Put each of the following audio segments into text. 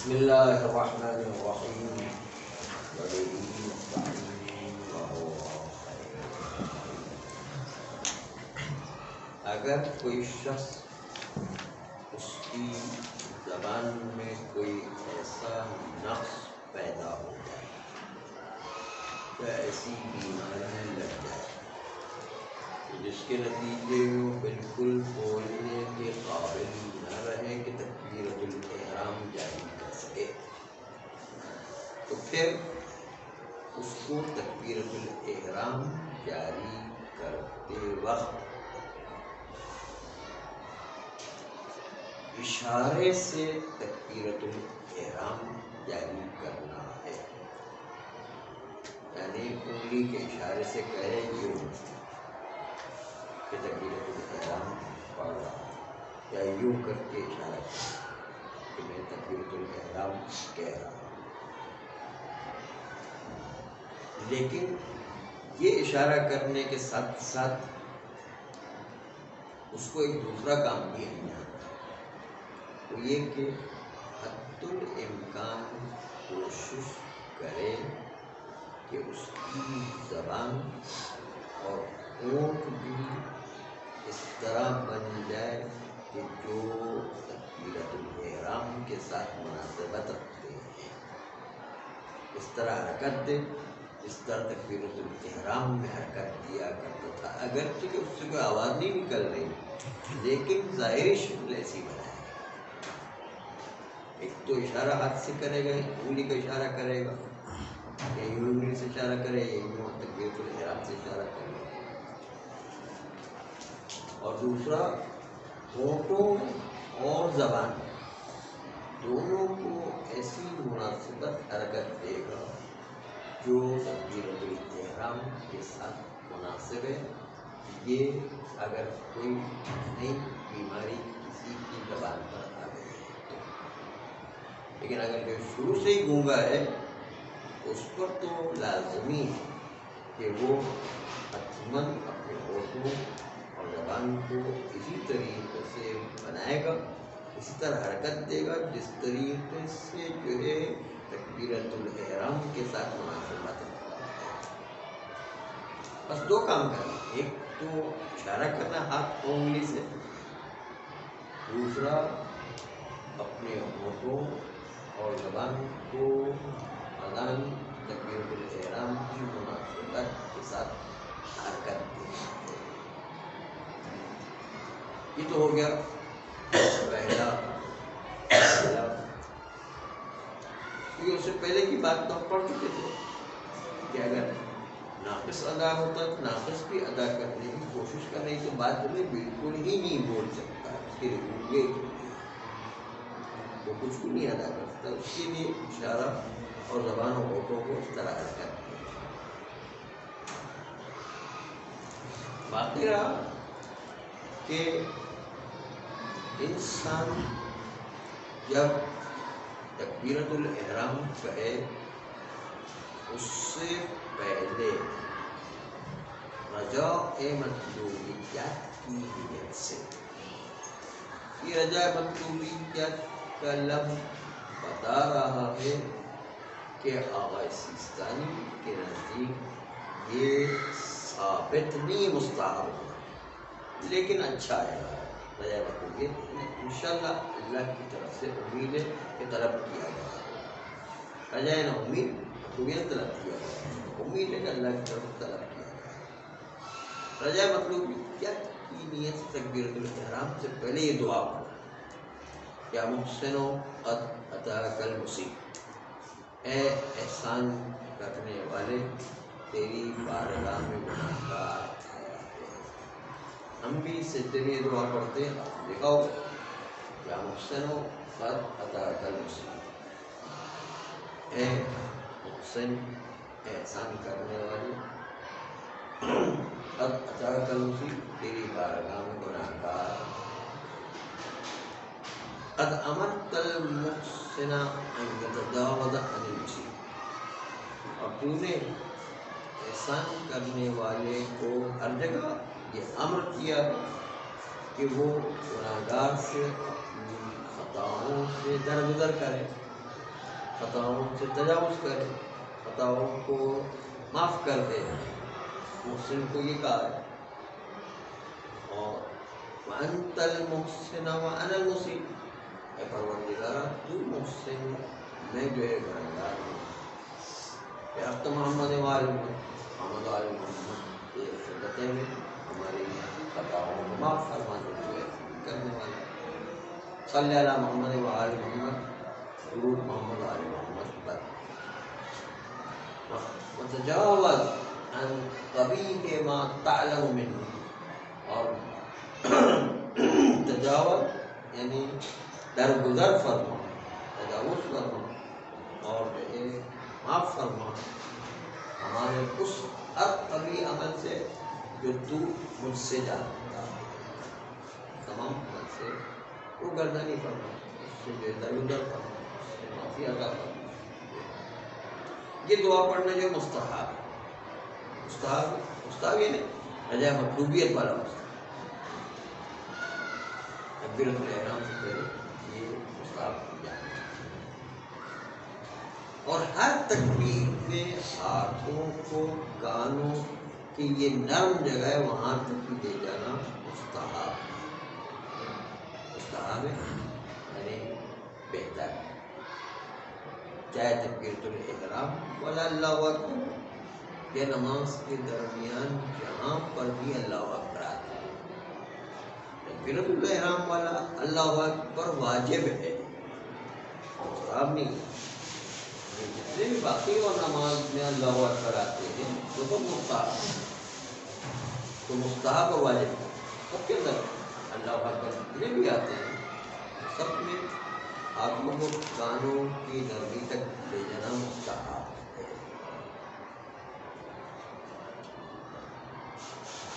بسم اللہ الرحمن الرحیم وبہ نستعین وهو خیر۔ اگر کوئی شخص اس کی زبان میں کوئی ایسا نقص پیدا ہو جائے یا ایسی بیماری لگ جائے جس کے نتیجے وہ بالکل بولنے کے قابل نہ رہے کہ تکبیرۃ الاحرام جاری کر سکے، تو پھر اس کو تکبیرۃ الاحرام جاری کرتے وقت اشارے سے تکبیرۃ الاحرام جاری کرنا ہے، یعنی انگلی کے اشارے سے کہے کہ تکبیرۃ الاحرام پڑھ رہا ہے، یا یوں کر کے اشارہ کرے کہ میں تکبیرۃ الاحرام کہہ رہا ہوں۔ لیکن یہ اشارہ کرنے کے ساتھ ساتھ اس کو ایک دوسرا کام بھی ہے، وہ یہ کہ حد الامکان کوشش کرے کہ اس کی زبان اور ہونٹ بھی اس طرح بن جائے کہ جو تکبیرۃ الاحرام کے ساتھ مناسبت رکھتے ہیں، اس طرح حرکت دے اس طرح تکبیرۃ الاحرام میں حرکت دیا کرتا تھا، اگرچہ کہ اس سے کوئی آواز نہیں نکل رہی لیکن ظاہری شکل ایسی بنائے۔ ایک تو اشارہ ہاتھ سے کرے گا، انگلی کا اشارہ کرے گا، یا یوں انگلی سے اشارہ کرے یا یوں تکبیرۃ الاحرام سے اشارہ کرے، اور دوسرا ہونٹوں اور زبان دونوں کو ایسی مناسبت حرکت دے گا جو تکبیرۃ الاحرام کے ساتھ مناسب ہے۔ یہ اگر کوئی نئی بیماری کسی کی زبان پر آ گئی ہے تو، لیکن اگر کوئی شروع سے ہی گونگا ہے اس پر تو لازمی ہے کہ وہ حتماً اپنے ہونٹوں اور زبان کو اسی طریقے سے بنائے گا، اسی طرح حرکت دے گا جس طریقے سے جو ہے تکبیرۃ الاحرام کے ساتھ مناسبت رکھتا ہے۔ بس دو کام کرنا، ایک تو اشارہ کرنا ہاتھ اور انگلی سے، دوسرا اپنے ہونٹوں اور زبان کو اذان تکبیرۃ الاحرام کی مناسبت کے ساتھ حرکت دینا ہے۔ یہ تو ہو گیا پہلا۔ اس سے پہلے کی بات تو ہم پڑھ چکے تھے کہ اگر ناقص ادا ہوتا تو ناقص بھی ادا کرنے کی کوشش کرنے کی بات میں بالکل ہی نہیں بول سکتا، اس کے لیے وہ کچھ بھی نہیں ادا کر سکتا، اس کے لیے اشارہ اور زبان و ہونٹوں کو اس طرح حرکت کی۔ باقی رہا کہ انسان جب تکبیرۃ الاحرام کہے اس سے پہلے رجاء مطلوبیت کی نیت سے، یہ رجاء مطلوبیت کا لفظ بتا رہا ہے کہ آقا سیستانی کے نزدیک یہ ثابت نہیں مستحب، لیکن اچھا ہے رجاء مطلوبیت، انشاءاللہ اللہ کی طرف سے امید ہے کہ طلب کیا گیا، رجاء نہ امید مطلوبیت طلب کیا گیا، امید ہے کہ اللہ کی طرف سے طلب کیا گیا۔ رجاء مطلوبیت کی نیت سے تکبیرۃ الاحرام سے پہلے یہ دعا پڑھو، یا محسنو قد اتاک المسیء، اے احسان کرنے والے تیری بارگاہ میں گنہگار آیا ہے۔ ہم بھی سجدے میں دعا پڑھتے ہیں، دیکھا ہو یا محسنو قد اتاک المسیء، اے محسن احسان کرنے والے، قد اتاک المسیء تیری بارگاہ میں گنہگار، قد امرت المحسن ان یتجاوز عن المسیء، اور تو نے احسان کرنے والے کو ہر جگہ یہ امر کیا کہ وہ گنہگار سے اپنی خطاؤں سے درگزر کرے، خطاؤں سے تجاوز کرے، خطاؤں کو معاف کر دے، محسن کو یہ کہا ہے۔ اور وَأَنْتَ الْمُحْسِنُ وَأَنَا الْمُسِيءُ، اے پروردگارہ تو محسن ہے، میں جو ہے گنہگار ہوں۔ پھر اب تو محمد وآل محمد وآل محمد یہ سنتیں میں ہماری خطاؤں کو معاف فرمانے ہوئے کرنے والا۔ صلی علی محمد وآل محمد، درود محمد وآل محمد پر۔ وتجاوز عن قبیح ما تعلم منه، اور تجاوز یعنی درگزر فرما، تجاوز فرما اور معاف فرما ہمارے اس ہر قبیح عمل سے جو تو مجھ سے جانتا ہے، تمام عمل سے تو گردانی فرما، اس سے جو درگزر فرما، اس سے معافی عطا فرما۔ یہ دعا پڑھنا جو مستحب، مستحب یعنی رجاء مطلوبیت والا مستحب، تکبیرۃ الاحرام سے پہلے یہ مستحب کیا ہے۔ اور ہر تکبیر میں ہاتھوں کو کانوں کی یہ نرم جگہ ہے وہاں تک لے جانا مستحب ہے، یعنی بہتر ہے۔ چاہے تکبیرۃ الاحرام ولا اللہ اکبر یا نماز کے درمیان جہاں پر بھی اللہ اکبر آتا ہے، تکبیرۃ الاحرام والا اللہ اکبر واجب ہے، مستحب نہیں ہے۔ جتنے بھی باقی اور نماز میں اللہ اکبر آتے ہیں وہ تو مستحب ہے، تو مستحب اور واجب ہے، سب کے اندر اللہ اکبر جتنے بھی آتے ہیں سب میں ہاتھوں کو کانوں کی نرمی تک لے جانا مستحب ہے۔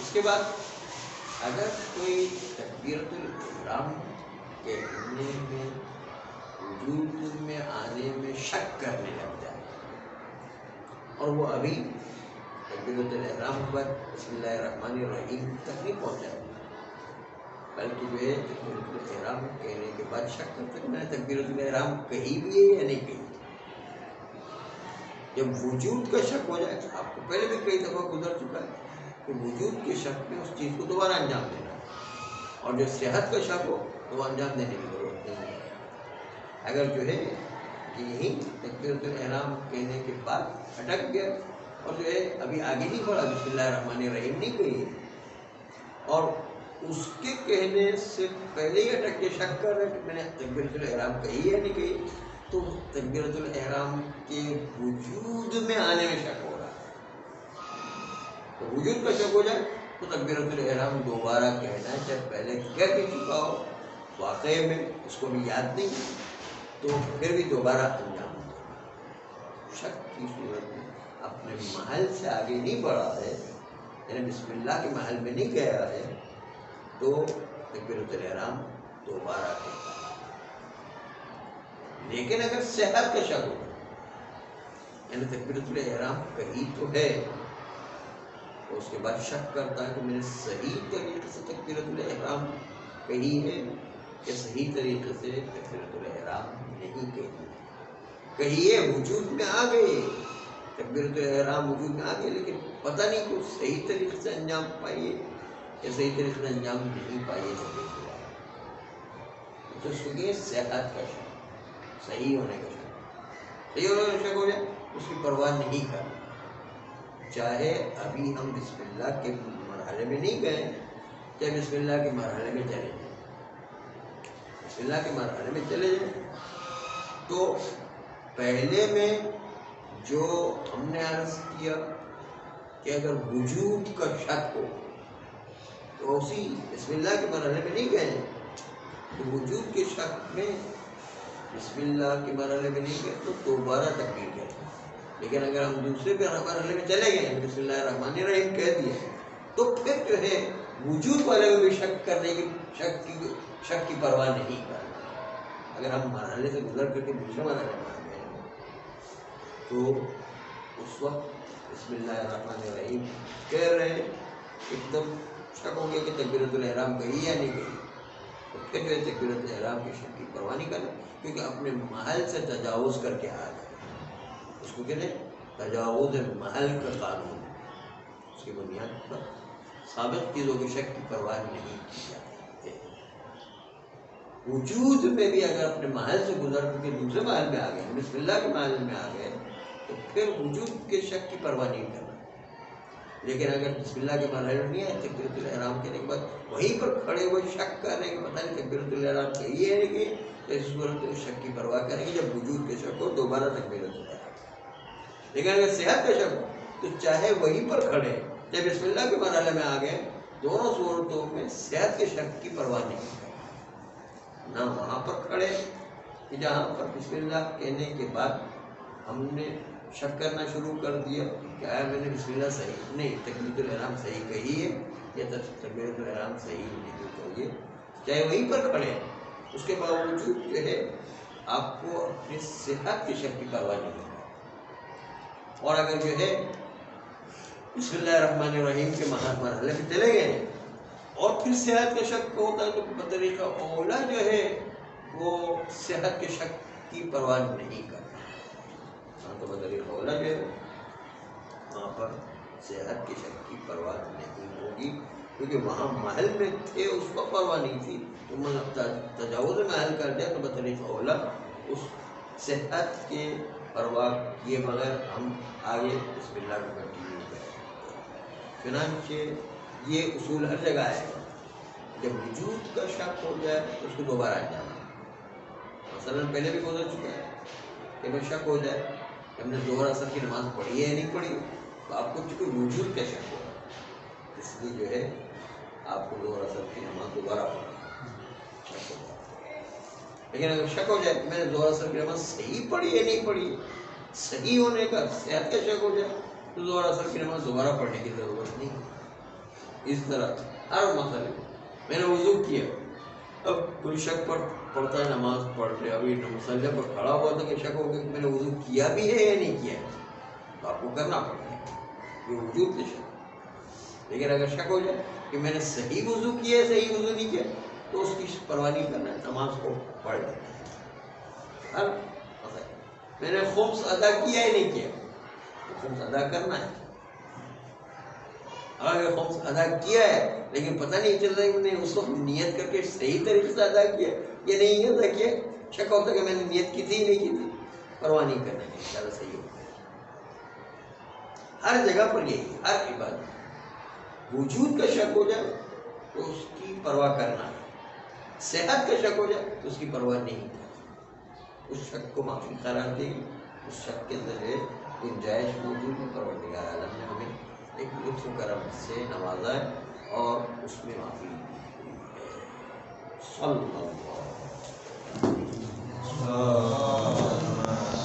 اس کے بعد اگر کوئی تکبیرۃ الاحرام کہنے میں وجود میں آنے میں شک کرنے لگ جائے اور وہ ابھی تکبیرۃ الاحرام پر بسم اللہ الرحمن الرحیم تک نہیں پہنچا، بلکہ جو ہے تکبیرۃ الاحرام کہنے کے بعد شک کرتے ہیں میں نے تکبیرۃ الاحرام کہی بھی ہے یا نہیں کہی۔ جب وجود کا شک ہو جائے، آپ کو پہلے بھی کئی دفعہ گزر چکا ہے کہ وجود کے شک میں اس چیز کو دوبارہ انجام دینا، اور جو صحت کا شک ہو تو وہ انجام دینے کی ضرورت نہیں ہے۔ اگر جو ہے یہی تکبیرۃ الاحرام کہنے کے بعد اٹک گیا اور جو ہے ابھی آگے نہیں پڑھا، بسم اللہ الرحمن الرحیم نہیں کہی، اور اس کے کہنے سے پہلے ہی اٹک کے شک کر رہے کہ میں نے تکبیرۃ الاحرام کہی ہے نہیں کہی، تو تکبیرۃ الاحرام کے وجود میں آنے میں شک ہو رہا ہے۔ تو وجود کا شک ہو جائے تو تکبیرۃ الاحرام دوبارہ کہنا ہے، چاہے پہلے کہہ کے چکا ہو واقعے میں اس کو بھی یاد نہیں تو پھر بھی دوبارہ انجام دے۔ شک کی صورت میں اپنے محل سے آگے نہیں بڑھا ہے، یعنی بسم اللہ کے محل میں نہیں گیا ہے، تو تکبیرۃ الاحرام دوبارہ کہتا ہے۔ لیکن اگر صحت کا شک ہو، یعنی تکبیرۃ الاحرام کہی تو ہے اور اس کے بعد شک کرتا ہے کہ میں نے صحیح طریقے سے تکبیرۃ الاحرام کہی ہے یا صحیح طریقے سے تکبیرۃ الاحرام نہیں کہی ہے، وجود میں آ گئے، تکبیرۃ الاحرام وجود میں آ گئے، لیکن پتہ نہیں کہ صحیح طریقے سے انجام پائیے یا صحیح طریقے سے انجام نہیں پائیے، تو اس کو یہ صحت کا شک، صحیح ہونے کا شک، صحیح ہونے کا شک ہو جائے اس کی پرواہ نہیں کرنا، چاہے ابھی ہم بسم اللہ کے مرحلے میں نہیں گئے، چاہے بسم اللہ کے مرحلے میں چلے جائیں، بسم اللہ کے مرحلے میں چلے جائیں تو پہلے میں جو ہم نے عرض کیا کہ اگر وجود کا شک ہو تو اسی بسم اللہ کے مرحلے میں نہیں گئے تو وجود کے شک میں بسم اللہ کے مرحلے میں نہیں گئے تو دوبارہ تکبیر کریں، لیکن اگر ہم دوسرے مرحلے میں چلے گئے بسم اللہ الرحمن الرحیم کہہ دیا تو پھر جو ہے وجود والے کو بھی شک کرنے کی شک کی پرواہ نہیں کرنا۔ اگر ہم مرحلے سے گزر کر کے دوسرے مرحلے میں آ گئے تو اس وقت بسم اللہ الرحمن الرحیم کہہ رہے ہیں، ایک دم شک ہو گیا کہ تکبیرۃ الاحرام کہی یا نہیں کہی، تو پھر جو ہے تکبیرۃ احرام کے شک کی پرواہ نہیں کرنا، کیونکہ اپنے محل سے تجاوز کر کے آ گئے. اس کو کہتے ہیں تجاوز محل کا قانون. اس کی بنیاد پر ثابت چیزوں کے شک کی پرواہ نہیں کی جاتی ہے. وجود میں بھی اگر اپنے محل سے گزر کے دوسرے محل میں آ گئے، بسم اللہ کے محل میں آ گئے، تو پھر وجود کے شک کی پرواہ نہیں کرنا. لیکن اگر بسم اللہ کے محل میں نہیں آئے تکبیرۃ الاحرام کرنے کے بعد وہیں پر کھڑے ہوئے شک کر رہے ہیں کہ پتہ نہیں تکبیرۃ الاحرام صحیح ہے کہ تو اس صورت میں شک کی پرواہ کریں گے جب وجود کے شک ہو دوبارہ تکبیرۃ الاحرام. لیکن اگر صحت کا شک ہو تو چاہے وہیں پر کھڑے جب بسم اللہ کے مرحلے میں آ گئے، دونوں صورتوں میں صحت کے شک کی پرواہ نہیں کریں. نہ وہاں پر کھڑے کہ جہاں پر بسم اللہ کہنے کے بعد ہم نے شک کرنا شروع کر دیا کہ آیا میں نے بسم اللہ صحیح نہیں، تکبیرۃ الاحرام صحیح کہی ہے یا تکبیرۃ الاحرام صحیح نہیں کہی ہے، چاہے وہیں پر کھڑے ہیں، اس کے باوجود جو ہے آپ کو اپنی صحت کی شک کی پرواہ نہیں کرنا. اور اگر جو ہے بسم اللہ الرحمن الرحیم کے مرحلے میں چلے گئے اور پھر صحت کا شک ہوتا ہے تو بطریقہ اولا جو ہے وہ صحت کے شک کی پرواہ نہیں کرنا. تو بطریقہ اولا جو ہے وہاں پر صحت کے شک کی پرواہ نہیں ہوگی، کیونکہ وہاں محل میں تھے اس کو پرواہ نہیں تھی. تو میں تجاوز محل کر دیا تو بطریقہ اولا اس صحت کے پرواہ کیے بغیر ہم آگے بسم اللہ کو کنٹینیو کریں. چنانچہ یہ اصول ہر جگہ ہے. جب وجود کا شک ہو جائے تو اس کو دوبارہ جانا. مثلاً پہلے بھی گزر چکا ہے کہ میں شک ہو جائے کہ ہم نے ظہر اثر کی نماز پڑھی ہے یا نہیں پڑھی، تو آپ کو چونکہ وجود کا شک ہوگا، اس لیے جو ہے آپ کو ظہر اثر کی نماز دوبارہ پڑھنا شک ہو جائے. لیکن اگر شک ہو جائے کہ میں نے ظہر اثر کی نماز صحیح پڑھی ہے نہیں پڑھی، صحیح ہونے کا صحت کا شک ہو جائے تو ظہر اثر کی نماز دوبارہ پڑھنے کی ضرورت نہیں. اس طرح ہر مسئلے میں نے وضو کیا، اب کوئی شک پڑتا ہے نماز پڑھ رہے ابھی مسئلے پر کھڑا ہوا تھا کہ شک ہو گیا کہ میں نے وضو کیا بھی ہے یا نہیں کیا، تو آپ کو کرنا پڑے گا یہ وجود کے شک. لیکن اگر شک ہو جائے کہ میں نے صحیح وضو کیا ہے صحیح وضو نہیں کیا، تو اس کی پرواہ نہیں کرنا، نماز کو پڑھ لینا ہے. ہر میں نے خمس ادا کیا ہے نہیں کیا، تو خمس ادا کرنا ہے. اگر خمس ادا کیا ہے لیکن پتہ نہیں چل رہا ہے کہ میں نے اس وقت نیت کر کے صحیح طریقے سے ادا کیا یا نہیں ادا کیا، شک ہوتا ہے کہ میں نے نیت کی تھی یا نہیں کی تھی، پرواہ نہیں کرنا ہے، انشاءاللہ صحیح ہوگا. ہر جگہ پر یہی ہر عبادت وجود کا شک ہو جائے تو اس کی پرواہ کرنا ہے، صحت کا شک ہو جائے تو اس کی پرواہ نہیں کرنا. اس شک کو معافی قرار دے گی، اس شک کے اندر ہے گنجائش موجود ہے. پروردگار عالم نے ہمیں ایک لطف و کرم سے نوازا ہے اور اس میں معافی دی ہے. صلی اللہ علیہ وسلم.